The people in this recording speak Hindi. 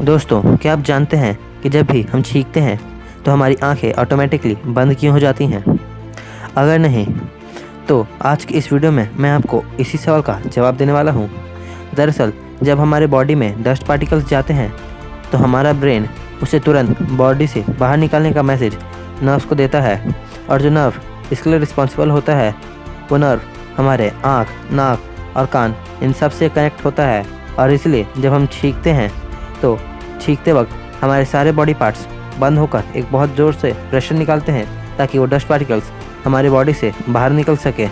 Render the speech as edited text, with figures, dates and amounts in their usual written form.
दोस्तों, क्या आप जानते हैं कि जब भी हम छींकते हैं तो हमारी आंखें ऑटोमेटिकली बंद क्यों हो जाती हैं? अगर नहीं तो आज की इस वीडियो में मैं आपको इसी सवाल का जवाब देने वाला हूँ। दरअसल जब हमारे बॉडी में डस्ट पार्टिकल्स जाते हैं तो हमारा ब्रेन उसे तुरंत बॉडी से बाहर निकालने का मैसेज नर्व्स को देता है, और जो नर्व इसके लिए रिस्पॉन्सिबल होता है वो नर्व हमारे आँख, नाक और कान इन सब से कनेक्ट होता है। और इसलिए जब हम छींकते हैं तो छींकते वक्त हमारे सारे बॉडी पार्ट्स बंद होकर एक बहुत ज़ोर से प्रेशर निकालते हैं ताकि वो डस्ट पार्टिकल्स हमारी बॉडी से बाहर निकल सके।